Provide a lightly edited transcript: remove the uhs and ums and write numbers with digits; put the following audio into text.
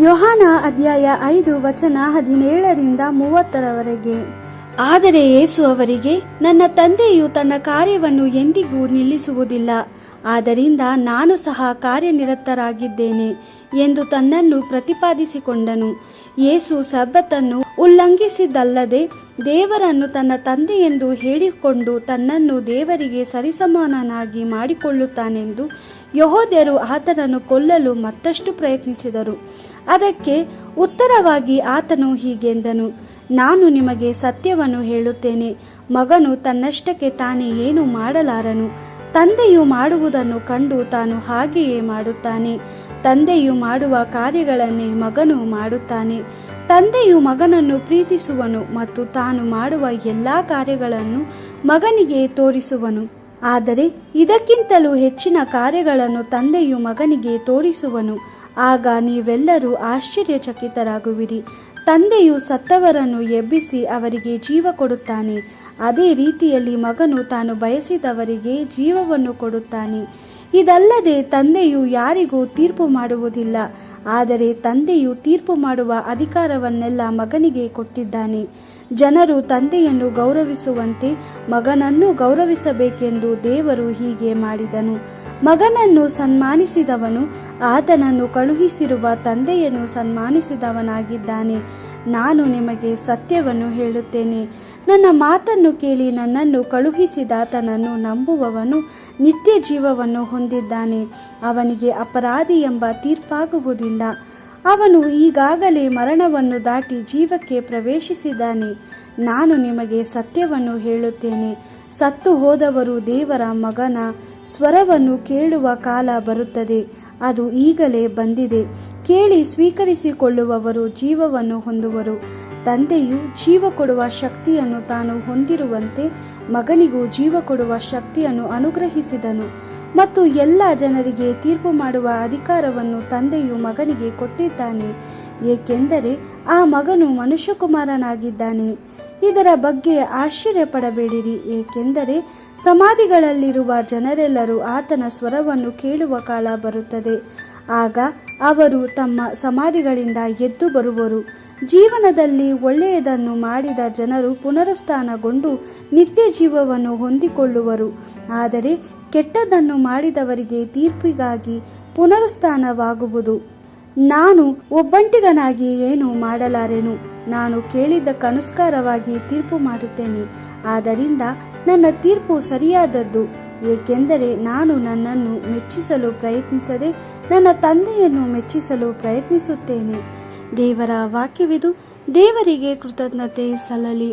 ಯೋಹಾನ ಅಧ್ಯಾಯ 5 ವಚನ 17-30. ಆದರೆ ಯೇಸು ಅವರಿಗೆ, ನನ್ನ ತಂದೆಯು ತನ್ನ ಕಾರ್ಯವನ್ನು ಎಂದಿಗೂ ನಿಲ್ಲಿಸುವುದಿಲ್ಲ, ಆದ್ದರಿಂದ ನಾನು ಸಹ ಕಾರ್ಯನಿರತರಾಗಿದ್ದೇನೆ ಎಂದು ತನ್ನನ್ನು ಪ್ರತಿಪಾದಿಸಿಕೊಂಡನು. ಯೇಸು ಸಬ್ಬತ್ತನ್ನು ಉಲ್ಲಂಘಿಸಿದ್ದಲ್ಲದೆ ದೇವರನ್ನು ತನ್ನ ತಂದೆಯೆಂದು ಹೇಳಿಕೊಂಡು ತನ್ನನ್ನು ದೇವರಿಗೆ ಸರಿಸಮಾನನಾಗಿ ಮಾಡಿಕೊಳ್ಳುತ್ತಾನೆಂದು ಯೆಹೂದ್ಯರು ಆತನನ್ನು ಕೊಲ್ಲಲು ಮತ್ತಷ್ಟು ಪ್ರಯತ್ನಿಸಿದರು. ಅದಕ್ಕೆ ಉತ್ತರವಾಗಿ ಆತನು ಹೀಗೆಂದನು, ನಾನು ನಿಮಗೆ ಸತ್ಯವನ್ನು ಹೇಳುತ್ತೇನೆ, ಮಗನು ತನ್ನಷ್ಟಕ್ಕೆ ತಾನೇ ಏನು ಮಾಡಲಾರನು, ತಂದೆಯು ಮಾಡುವುದನ್ನು ಕಂಡು ತಾನು ಹಾಗೆಯೇ ಮಾಡುತ್ತಾನೆ. ತಂದೆಯು ಮಾಡುವ ಕಾರ್ಯಗಳನ್ನೇ ಮಗನು ಮಾಡುತ್ತಾನೆ. ತಂದೆಯು ಮಗನನ್ನು ಪ್ರೀತಿಸುವನು ಮತ್ತು ತಾನು ಮಾಡುವ ಎಲ್ಲಾ ಕಾರ್ಯಗಳನ್ನು ಮಗನಿಗೆ ತೋರಿಸುವನು. ಆದರೆ ಇದಕ್ಕಿಂತಲೂ ಹೆಚ್ಚಿನ ಕಾರ್ಯಗಳನ್ನು ತಂದೆಯು ಮಗನಿಗೆ ತೋರಿಸುವನು. ಆಗ ನೀವೆಲ್ಲರೂ ಆಶ್ಚರ್ಯಚಕಿತರಾಗುವಿರಿ. ತಂದೆಯು ಸತ್ತವರನ್ನು ಎಬ್ಬಿಸಿ ಅವರಿಗೆ ಜೀವ ಕೊಡುತ್ತಾನೆ. ಅದೇ ರೀತಿಯಲ್ಲಿ ಮಗನು ತಾನು ಬಯಸಿದವರಿಗೆ ಜೀವವನ್ನು ಕೊಡುತ್ತಾನೆ. ಇದಲ್ಲದೆ ತಂದೆಯು ಯಾರಿಗೂ ತೀರ್ಪು ಮಾಡುವುದಿಲ್ಲ, ಆದರೆ ತಂದೆಯು ತೀರ್ಪು ಮಾಡುವ ಅಧಿಕಾರವನ್ನೆಲ್ಲ ಮಗನಿಗೆ ಕೊಟ್ಟಿದ್ದಾನೆ. ಜನರು ತಂದೆಯನ್ನು ಗೌರವಿಸುವಂತೆ ಮಗನನ್ನು ಗೌರವಿಸಬೇಕೆಂದು ದೇವರು ಹೀಗೆ ಮಾಡಿದನು. ಮಗನನ್ನು ಸನ್ಮಾನಿಸಿದವನು ಆತನನ್ನು ಕಳುಹಿಸಿರುವ ತಂದೆಯನ್ನು ಸನ್ಮಾನಿಸಿದವನಾಗಿದ್ದಾನೆ. ನಾನು ನಿಮಗೆ ಸತ್ಯವನ್ನು ಹೇಳುತ್ತೇನೆ, ನನ್ನ ಮಾತನ್ನು ಕೇಳಿ ನನ್ನನ್ನು ಕಳುಹಿಸಿದಾತನನ್ನು ನಂಬುವವನು ನಿತ್ಯ ಜೀವವನ್ನು ಹೊಂದಿದ್ದಾನೆ. ಅವನಿಗೆ ಅಪರಾಧಿ ಎಂಬ ತೀರ್ಪಾಗುವುದಿಲ್ಲ. ಅವನು ಈಗಾಗಲೇ ಮರಣವನ್ನು ದಾಟಿ ಜೀವಕ್ಕೆ ಪ್ರವೇಶಿಸಿದ್ದಾನೆ. ನಾನು ನಿಮಗೆ ಸತ್ಯವನ್ನು ಹೇಳುತ್ತೇನೆ, ಸತ್ತು ಹೋದವರು ದೇವರ ಮಗನ ಸ್ವರವನ್ನು ಕೇಳುವ ಕಾಲ ಬರುತ್ತದೆ, ಅದು ಈಗಲೇ ಬಂದಿದೆ. ಕೇಳಿ ಸ್ವೀಕರಿಸಿಕೊಳ್ಳುವವರು ಜೀವವನ್ನು ಹೊಂದುವರು. ತಂದೆಯು ಜೀವ ಕೊಡುವ ಶಕ್ತಿಯನ್ನು ತಾನು ಹೊಂದಿರುವಂತೆ ಮಗನಿಗೂ ಜೀವ ಕೊಡುವ ಶಕ್ತಿಯನ್ನು ಅನುಗ್ರಹಿಸಿದನು. ಮತ್ತು ಎಲ್ಲ ಜನರಿಗೆ ತೀರ್ಪು ಮಾಡುವ ಅಧಿಕಾರವನ್ನು ತಂದೆಯು ಮಗನಿಗೆ ಕೊಟ್ಟಿದ್ದಾನೆ, ಏಕೆಂದರೆ ಆ ಮಗನು ಮನುಷ್ಯಕುಮಾರನಾಗಿದ್ದಾನೆ. ಇದರ ಬಗ್ಗೆ ಆಶ್ಚರ್ಯಪಡಬೇಡಿರಿ, ಏಕೆಂದರೆ ಸಮಾಧಿಗಳಲ್ಲಿರುವ ಜನರೆಲ್ಲರೂ ಆತನ ಸ್ವರವನ್ನು ಕೇಳುವ ಕಾಲ ಬರುತ್ತದೆ. ಆಗ ಅವರು ತಮ್ಮ ಸಮಾಧಿಗಳಿಂದ ಎದ್ದು ಬರುವರು. ಜೀವನದಲ್ಲಿ ಒಳ್ಳೆಯದನ್ನು ಮಾಡಿದ ಜನರು ಪುನರುತ್ಥಾನಗೊಂಡು ನಿತ್ಯ ಜೀವವನ್ನು ಹೊಂದಿಕೊಳ್ಳುವರು. ಆದರೆ ಕೆಟ್ಟದ್ದನ್ನು ಮಾಡಿದವರಿಗೆ ತೀರ್ಪಿಗಾಗಿ ಪುನರುತ್ಥಾನವಾಗುವುದು. ನಾನು ಒಬ್ಬಂಟಿಗನಾಗಿ ಏನು ಮಾಡಲಾರೆನು, ನಾನು ಕೇಳಿದ್ದಕ್ಕನುಸಾರವಾಗಿ ತೀರ್ಪು ಮಾಡುತ್ತೇನೆ. ಆದ್ದರಿಂದ ನನ್ನ ತೀರ್ಪು ಸರಿಯಾದದ್ದು, ಏಕೆಂದರೆ ನಾನು ನನ್ನನ್ನು ಮೆಚ್ಚಿಸಲು ಪ್ರಯತ್ನಿಸದೆ ನನ್ನ ತಂದೆಯನ್ನು ಮೆಚ್ಚಿಸಲು ಪ್ರಯತ್ನಿಸುತ್ತೇನೆ. ದೇವರ ವಾಕ್ಯವಿದು. ದೇವರಿಗೆ ಕೃತಜ್ಞತೆ ಸಲ್ಲಲಿ.